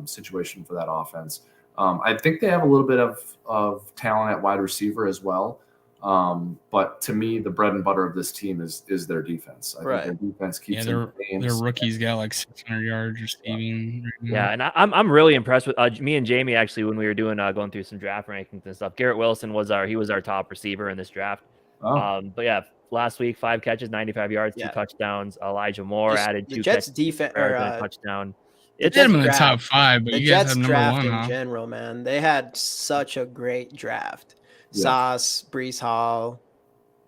situation for that offense. I think they have a little bit of talent at wide receiver as well. But to me, the bread and butter of this team is their defense. I think their defense keeps them games. Their rookies got like 600 yards receiving. Yeah, and I'm really impressed with me and Jamie actually when we were doing going through some draft rankings and stuff. Garrett Wilson was our top receiver in this draft. But yeah, last week 5 catches, 95 yards, 2 touchdowns. Elijah Moore added 2 Jets defense a touchdown. It's him in the top 5, but you guys have number 1 in general, man. They had such a great draft. Sauce, Breece Hall,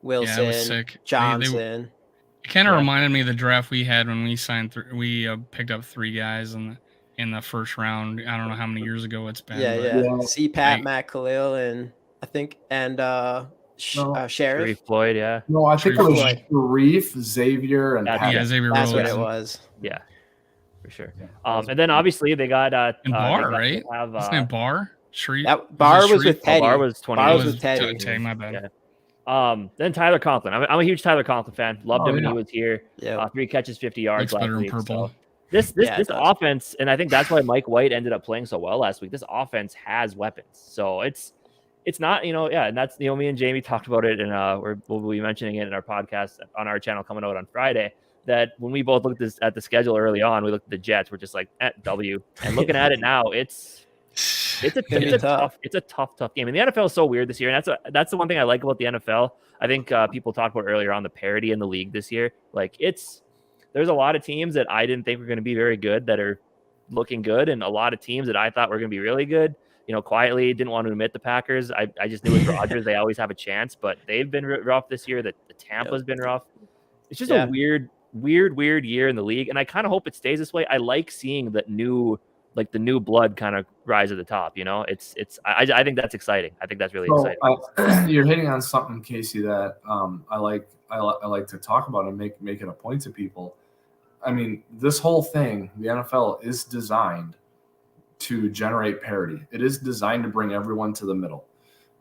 Wilson, Johnson. It kind of reminded me of the draft we had when we signed. We picked up 3 guys, and in the first round. I don't know how many years ago it's been. Yeah, but yeah. CPAT, Matt Khalil, and I think Sheriff. Sharif Floyd, yeah. No, I think it was Floyd. Sharif, Xavier, and That's- Pat. Yeah, Xavier That's what Rhodes. it was. Yeah, for sure. And then obviously they got And Barr, right? Have, His name Barr? Sharif? That Barr was with Teddy. Barr was 20. Barr was with Teddy. Teddy, my bad. Yeah. Then Tyler Conklin. I'm a huge Tyler Conklin fan. Loved him when he was here. Yeah. 3 catches, 50 yards Looks last better in week. purple. So this offense, and I think that's why Mike White ended up playing so well last week. This offense has weapons. So it's not, and that's, me and Jamie talked about it, and we'll be mentioning it in our podcast on our channel coming out on Friday, that when we both looked at the schedule early on, we looked at the Jets, we're just like, W. And looking at it now, it's a tough game. And the NFL is so weird this year. And that's the one thing I like about the NFL. I think people talked about earlier on the parity in the league this year. Like there's a lot of teams that I didn't think were going to be very good that are looking good. And a lot of teams that I thought were going to be really good, quietly didn't want to admit the Packers. I just knew with Rodgers, they always have a chance, but they've been rough this year. The Tampa's been rough. It's just a weird year in the league. And I kind of hope it stays this way. I like seeing the new blood kind of rise at the top. I think that's exciting. I think that's really exciting. You're hitting on something, Casey, that I like to talk about and make it a point to people. I mean, this whole thing, the NFL is designed to generate parity. It is designed to bring everyone to the middle,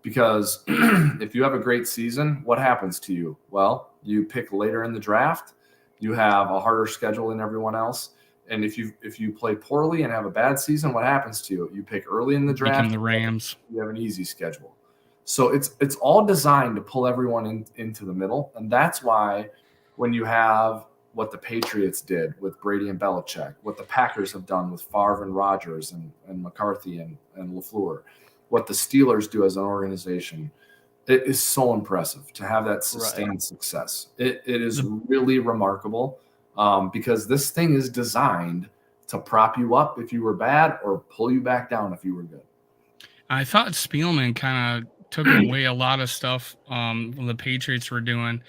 because if you have a great season, what happens to you? Well, you pick later in the draft, you have a harder schedule than everyone else. And if you play poorly and have a bad season, what happens to you? You pick early in the draft. Become the Rams. You have an easy schedule. So it's all designed to pull everyone into the middle. And that's why when you have what the Patriots did with Brady and Belichick, what the Packers have done with Favre and Rodgers and McCarthy and LaFleur, what the Steelers do as an organization, it is so impressive to have that sustained success. It is really remarkable. Because this thing is designed to prop you up if you were bad or pull you back down if you were good. I thought Spielman kind of took away a lot of stuff the Patriots were doing.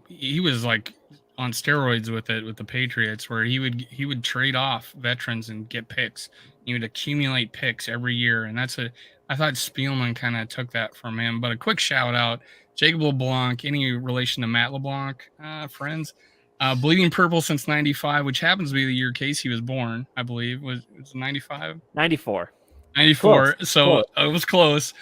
He was like on steroids with the Patriots, where he would trade off veterans and get picks. He would accumulate picks every year, and I thought Spielman kind of took that from him. But a quick shout out, Jacob LeBlanc, any relation to Matt LeBlanc, friends? Bleeding purple since 95, which happens to be the year Casey was born, I believe. Was it 95? 94. 94. Close. So it was close.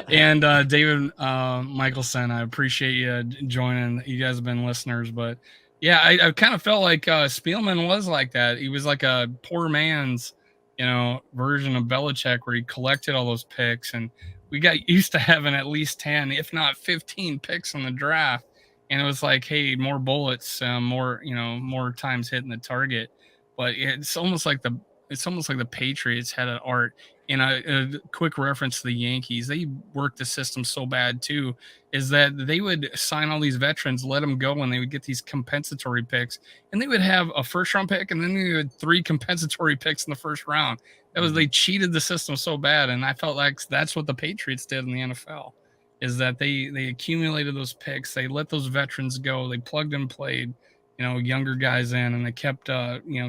And David Michelson, I appreciate you joining. You guys have been listeners, but yeah, I kind of felt like Spielman was like that. He was like a poor man's, version of Belichick, where he collected all those picks, and we got used to having at least 10, if not 15 picks in the draft. And it was like, hey, more bullets, more times hitting the target. But it's almost like the Patriots had an art. And a quick reference to the Yankees, they worked the system so bad too, is that they would sign all these veterans, let them go, and they would get these compensatory picks, and they would have a first round pick, and then they had 3 compensatory picks in the first round. They cheated the system so bad, and I felt like that's what the Patriots did in the NFL. Is that they accumulated those picks, they let those veterans go, they plugged and played, younger guys in, and they kept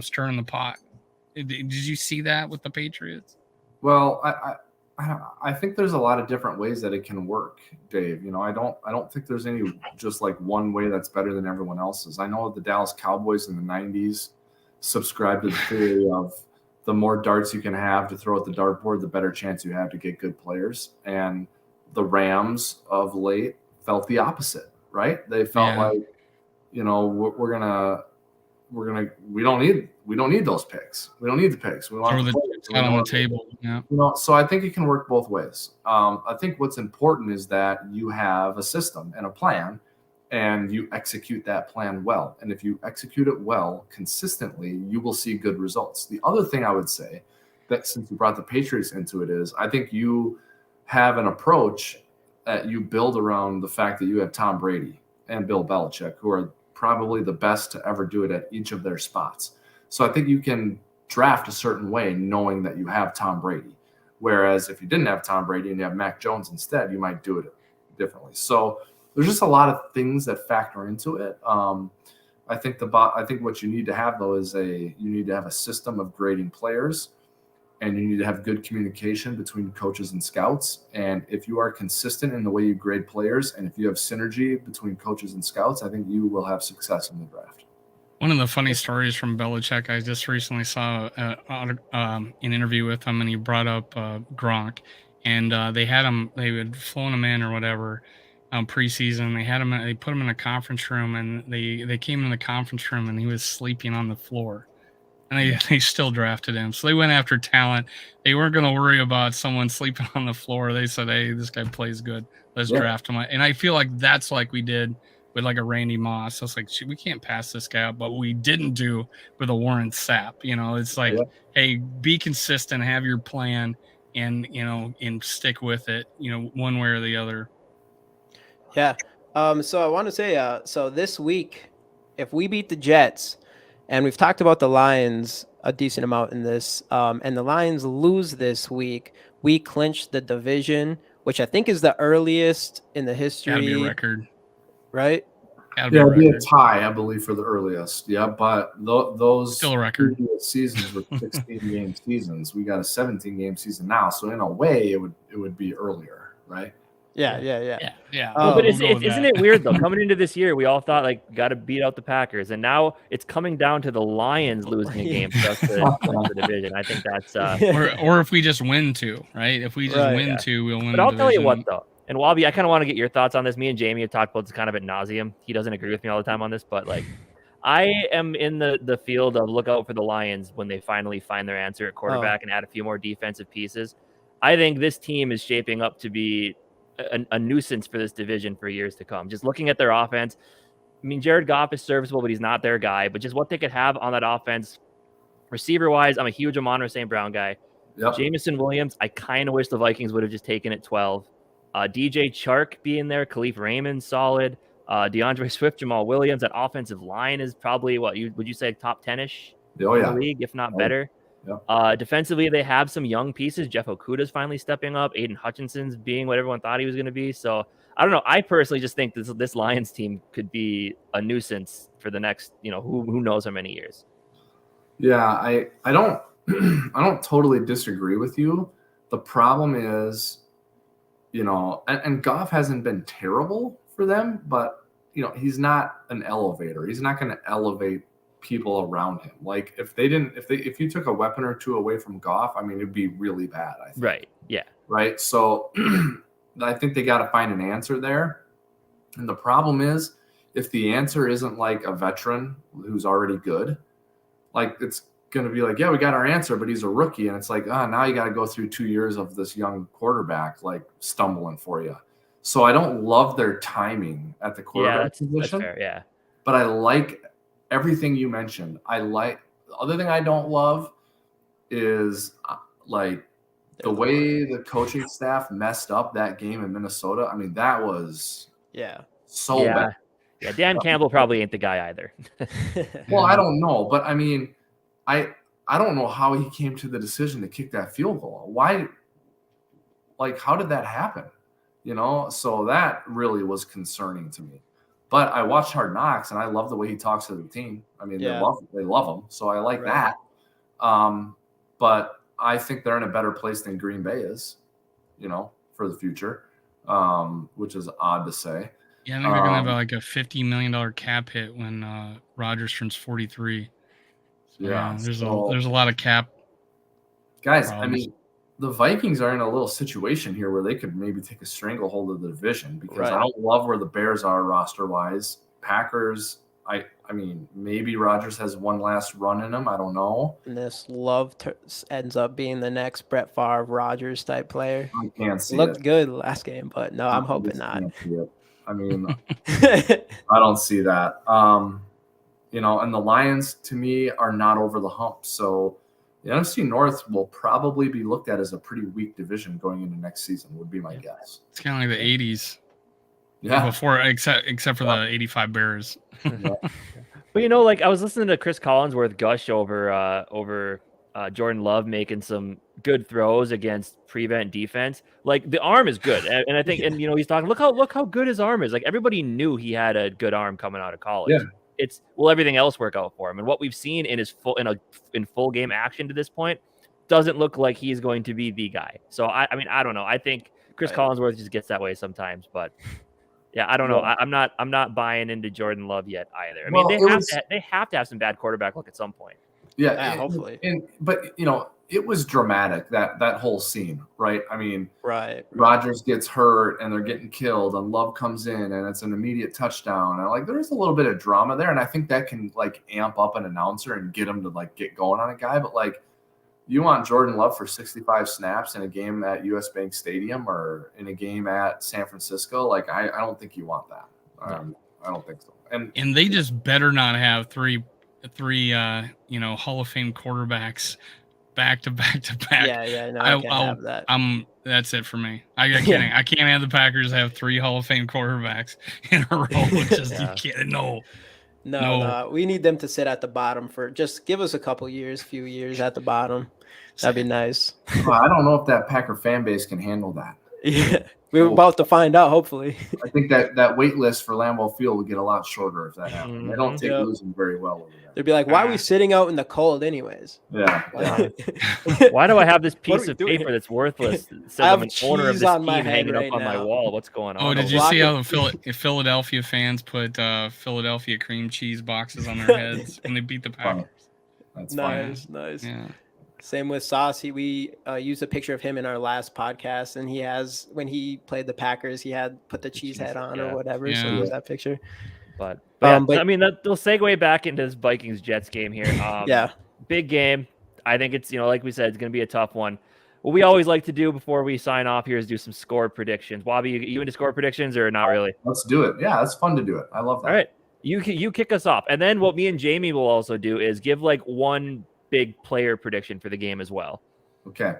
stirring the pot. Did you see that with the Patriots? Well, I think there's a lot of different ways that it can work, Dave. I don't think there's any just like one way that's better than everyone else's. I know the Dallas Cowboys in the 90s subscribed to the theory of the more darts you can have to throw at the dartboard, the better chance you have to get good players. And the Rams of late felt the opposite, right? They felt like, we don't need those picks. We don't need the picks. We want the out on the table. Yeah. So I think it can work both ways. I think what's important is that you have a system and a plan, and you execute that plan well. And if you execute it well consistently, you will see good results. The other thing I would say, that since you brought the Patriots into it, is I think you have an approach that you build around the fact that you have Tom Brady and Bill Belichick, who are probably the best to ever do it at each of their spots. So I think you can draft a certain way knowing that you have Tom Brady. Whereas if you didn't have Tom Brady and you have Mac Jones instead, you might do it differently. So there's just a lot of things that factor into it. I I think what you need to have though is you need to have a system of grading players, and you need to have good communication between coaches and scouts. And if you are consistent in the way you grade players, and if you have synergy between coaches and scouts, I think you will have success in the draft. One of the funny stories from Belichick, I just recently saw an interview with him, and he brought up Gronk, and they had flown him in or whatever preseason. They put him in a conference room, and they came in the conference room, and he was sleeping on the floor, and they still drafted him. So they went after talent. They weren't going to worry about someone sleeping on the floor. They said, "Hey, this guy plays good. Let's draft him." And I feel like that's like we did with like a Randy Moss. So it's like, we can't pass this guy up, but we didn't do with a Warren Sapp. It's like, hey, be consistent, have your plan, and and stick with it, one way or the other. Yeah. So I want to say, so this week, if we beat the Jets, and we've talked about the Lions a decent amount in this, and the Lions lose this week, we clinch the division, which I think is the earliest in the history. That'd be a record. Right? It'd be a tie, I believe, for the earliest. Yeah, but those still a record. Seasons were 16-game seasons. We got a 17-game season now, so in a way, it would be earlier, right? Yeah. But isn't it weird though? Coming into this year, we all thought like got to beat out the Packers, and now it's coming down to the Lions losing a game for us to win the division. I think that's or if we just win two, right? If we just win two, we'll win. But I'll tell you what though. And Wobby, I kind of want to get your thoughts on this. Me and Jamie have talked about this kind of ad nauseum. He doesn't agree with me all the time on this, but like, I am in the field of look out for the Lions when they finally find their answer at quarterback and add a few more defensive pieces. I think this team is shaping up to be a nuisance for this division for years to come. Just looking at their offense, I mean, Jared Goff is serviceable, but he's not their guy. But just what they could have on that offense, receiver-wise, I'm a huge Amon-Ra St. Brown guy. Yep. Jamison Williams, I kind of wish the Vikings would have just taken it 12. DJ Chark being there, Khalif Raymond, solid. DeAndre Swift, Jamal Williams. That offensive line is probably would you say top 10-ish in the league, if not better. Yep. Defensively, they have some young pieces. Jeff Okuda's finally stepping up. Aiden Hutchinson's being what everyone thought he was going to be. So I don't know. I personally just think this Lions team could be a nuisance for the next, who knows how many years. Yeah, I don't I don't totally disagree with you. The problem is, and Goff hasn't been terrible for them, but he's not an elevator. He's not going to elevate people around him. Like if you took a weapon or two away from Goff, I mean, it'd be really bad. I think. Right. Yeah. Right. So I think they got to find an answer there. And the problem is, if the answer isn't like a veteran who's already good, like it's going to be like, yeah, we got our answer, but he's a rookie. And it's like, now you got to go through 2 years of this young quarterback, like stumbling for you. So I don't love their timing at the quarterback position. That's fair, yeah. But I like everything you mentioned. The other thing I don't love is like the way the coaching staff messed up that game in Minnesota. I mean, that was so bad. Yeah, Dan Campbell probably ain't the guy either. Well, I don't know, but I mean, I don't know how he came to the decision to kick that field goal. Why? Like, how did that happen? So that really was concerning to me. But I watched Hard Knocks, and I love the way he talks to the team. I mean, they love him, so I like that. But I think they're in a better place than Green Bay is, for the future, which is odd to say. Yeah, I think they're going to have like a $50 million cap hit when Rodgers turns 43. So, there's a lot of cap. Guys, problems. I mean, the Vikings are in a little situation here where they could maybe take a stranglehold of the division because I don't love where the Bears are roster-wise. Packers, I mean, maybe Rodgers has one last run in him. I don't know. And this Love ends up being the next Brett Favre Rodgers type player. I can't see Looked good last game, but no, I'm hoping not. I mean, I don't see that. And the Lions, to me, are not over the hump. So the NFC North will probably be looked at as a pretty weak division going into next season, would be my guess. It's kind of like the 80s. Yeah. Before, except for the 85 Bears. But like I was listening to Chris Collinsworth gush over Jordan Love making some good throws against prevent defense. Like the arm is good, and I think, and he's talking. Look how good his arm is. Like everybody knew he had a good arm coming out of college. will everything else work out for him? And what we've seen in full game action to this point doesn't look like he's going to be the guy. So I mean, I don't know. I think Chris Collinsworth just gets that way sometimes, but yeah, I don't know. I'm not buying into Jordan Love yet either. I mean, they have to have some bad quarterback luck at some point. Yeah, hopefully. But it was dramatic, that whole scene, right? I mean, right. Rodgers gets hurt and they're getting killed, and Love comes in and it's an immediate touchdown. And there's a little bit of drama there, and I think that can amp up an announcer and get him to get going on a guy. But you want Jordan Love for 65 snaps in a game at US Bank Stadium or in a game at San Francisco? I don't think you want that. I don't think so. And they just better not have three Hall of Fame quarterbacks back to back to back. Yeah, no, I can't have that. That's it for me. I'm kidding. I can't have the Packers have 3 Hall of Fame quarterbacks in a row. You can't. No. We need them to sit at the bottom for just give us a few years at the bottom. That'd be nice. Well, I don't know if that Packer fan base can handle that. Yeah, we're about to find out. Hopefully, I think that wait list for Lambeau Field will get a lot shorter if that happens. They don't take losing very well over there. They'd be like, "Why are we sitting out in the cold, anyways?" Yeah. Why do I have this piece of paper that's worthless? It says I'm an owner of this team hanging up on my wall. What's going on? Oh, did you see how the Philadelphia fans put Philadelphia cream cheese boxes on their heads when they beat the Packers? That's nice. Yeah. Same with Sauce. We used a picture of him in our last podcast, and when he played the Packers, he had put the cheese head on or whatever. Yeah. So he used that picture. But I mean, they'll segue back into this Vikings Jets game here. Big game. I think it's like we said, it's going to be a tough one. What we always like to do before we sign off here is do some score predictions. Wobby, you into score predictions or not really? Let's do it. Yeah, it's fun to do it. I love that. All right, you kick us off, and then what me and Jamie will also do is give one big player prediction for the game as well. Okay.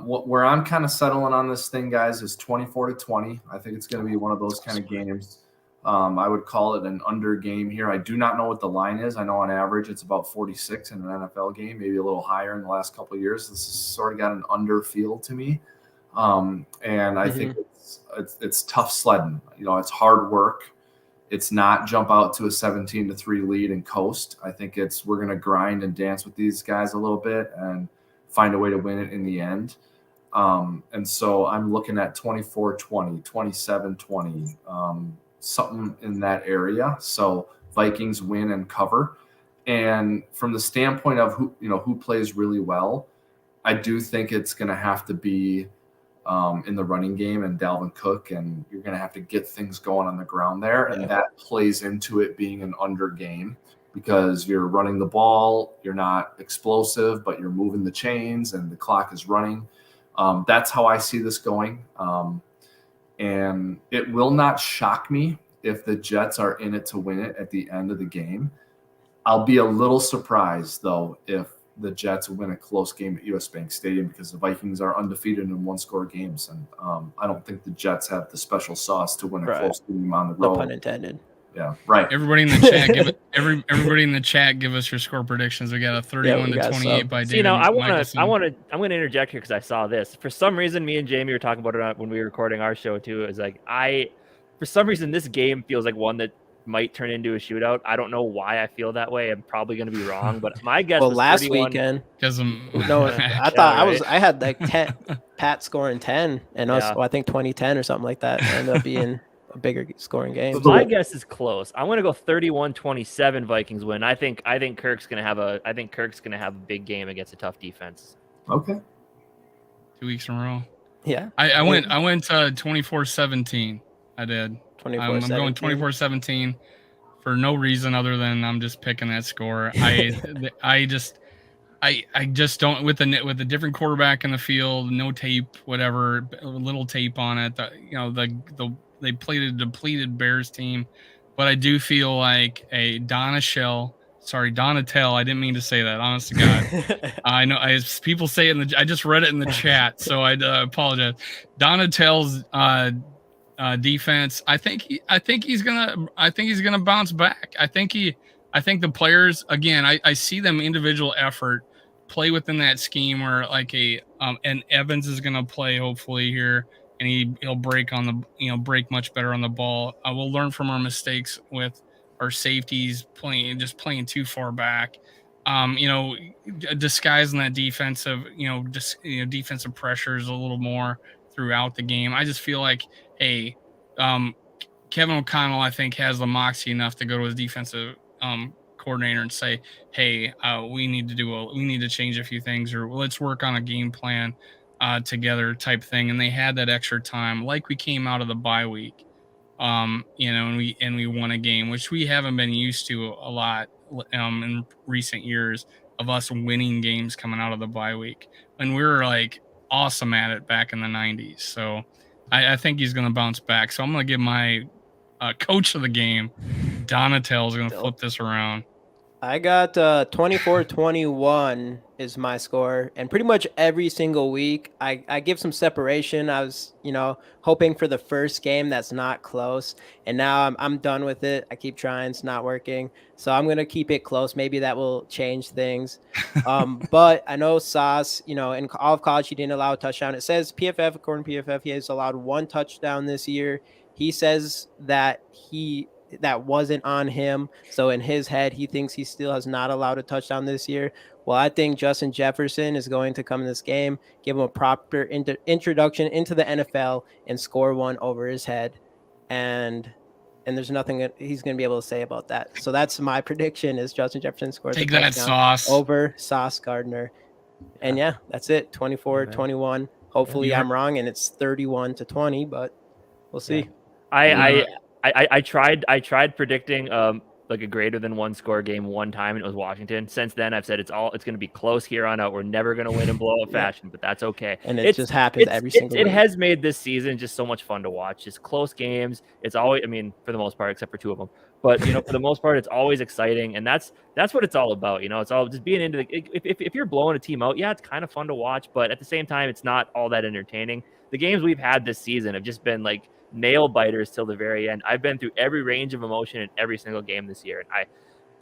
Where I'm kind of settling on this thing, guys, is 24-20. I think it's going to be one of those kind of games. I would call it an under game here. I do not know what the line is. I know on average it's about 46 in an NFL game, maybe a little higher in the last couple of years. This has sort of got an under feel to me. And I think it's tough sledding. It's hard work. It's not jump out to a 17-3 lead and coast. I think we're going to grind and dance with these guys a little bit and find a way to win it in the end. And so I'm looking at 24-20, 27-20, something in that area. So Vikings win and cover. And from the standpoint of who plays really well, I do think it's going to have to be in the running game and Dalvin Cook, and you're going to have to get things going on the ground there. And that plays into it being an under game because you're running the ball, you're not explosive, but you're moving the chains and the clock is running. That's how I see this going. And it will not shock me if the Jets are in it to win it at the end of the game. I'll be a little surprised, though, if the Jets win a close game at US Bank Stadium because the Vikings are undefeated in one-score games. And I don't think the Jets have the special sauce to win a close game on the road. No pun intended. Yeah, right. Everybody in the chat, give us your score predictions. We got a 31-28 by David. I'm going to interject here because I saw this. For some reason, me and Jamie were talking about it when we were recording our show too. It was for some reason, this game feels like one that might turn into a shootout. I don't know why I feel that way. I'm probably going to be wrong, but my guess was last 31. Weekend. No, I thought I had 10, Pat scoring 10, and I think 20-10 or something like that. Ended up being a bigger scoring game. But my guess is close. I want to go 31-27 Vikings win. I think Kirk's going to have a big game against a tough defense. Okay. 2 weeks in a row. Yeah. I went 24-17. I did. I'm going 24-17 for no reason other than I'm just picking that score. I just don't with the different quarterback in the field, no tape, whatever, little tape on it. They played a depleted Bears team, but I do feel like a Donatell. I didn't mean to say that. Honest to God, I know. As people say it I just read it in the chat, so I apologize. Donatell's defense. I think he's gonna bounce back. I think the players again. I see them individual effort play within that scheme where and Evans is gonna play hopefully here, and he'll break break much better on the ball. I will learn from our mistakes with our safeties playing too far back. Disguising that defensive, defensive pressures a little more throughout the game. I just feel like, hey, Kevin O'Connell, I think, has the moxie enough to go to his defensive coordinator and say, hey, we need to change a few things, or let's work on a game plan together type thing. And they had that extra time, like we came out of the bye week, and we won a game, which we haven't been used to a lot in recent years, of us winning games coming out of the bye week, and we were like awesome at it back in the 90s. So I think he's going to bounce back. So I'm going to give my coach of the game, Donatel, is going to flip this around. I got 24-21 is my score, and pretty much every single week I give some separation. I was hoping for the first game that's not close, and now I'm done with it. I keep trying, it's not working, so I'm gonna keep it close. Maybe that will change things. But I know Sauce, in all of college he didn't allow a touchdown. It says PFF, according to PFF, he has allowed 1 touchdown this year. He says that wasn't on him. So in his head, he thinks he still has not allowed a touchdown this year. Well, I think Justin Jefferson is going to come in this game, give him a proper introduction into the NFL, and score 1 over his head. And there's nothing that he's going to be able to say about that. So that's my prediction: is Justin Jefferson scores Take a that, Sauce. over Sauce Gardner. And yeah, that's it. 24-21. Hopefully I'm wrong and it's 31-20, but we'll see. I tried predicting like a greater than 1 score game one time, and it was Washington. Since then, I've said it's going to be close here on out. We're never going to win in blowout fashion, but that's okay. And it just happens every single week. It has made this season just so much fun to watch. Just close games. It's always, for the most part, except for 2 of them. But for the most part, it's always exciting, and that's what it's all about. It's all just being into the. If you're blowing a team out, yeah, it's kind of fun to watch, but at the same time, it's not all that entertaining. The games we've had this season have just been like nail biters till the very end. I've been through every range of emotion in every single game this year, and I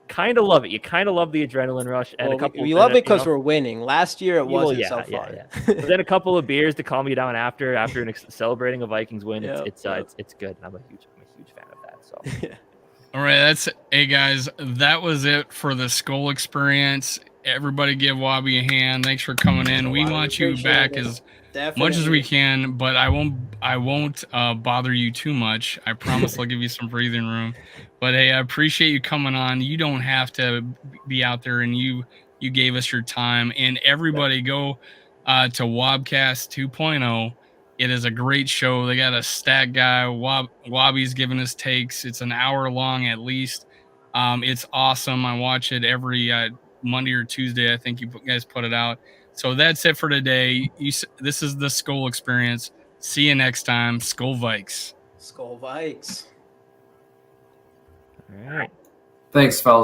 kind of love it. You kind of love the adrenaline rush, and we love it because we're winning. Last year it wasn't so far. Yeah. But then a couple of beers to calm you down after celebrating a Vikings win. It's good. And I'm a huge fan of that. So. All right, hey guys, that was it for the Skull Experience. Everybody give Wobby a hand. Thanks for coming in. We want you back as much as we can, but I won't bother you too much. I promise I'll give you some breathing room. But hey, I appreciate you coming on. You don't have to be out there, and you gave us your time. And everybody go to Wobcast 2.0. It is a great show. They got a stat guy. Wobby's giving us takes. It's an hour long at least. It's awesome. I watch it every Monday or Tuesday. I think you guys put it out. So that's it for today. This is the Skull Experience. See you next time. Skull Vikes. Skull Vikes. All right. Thanks, fellas.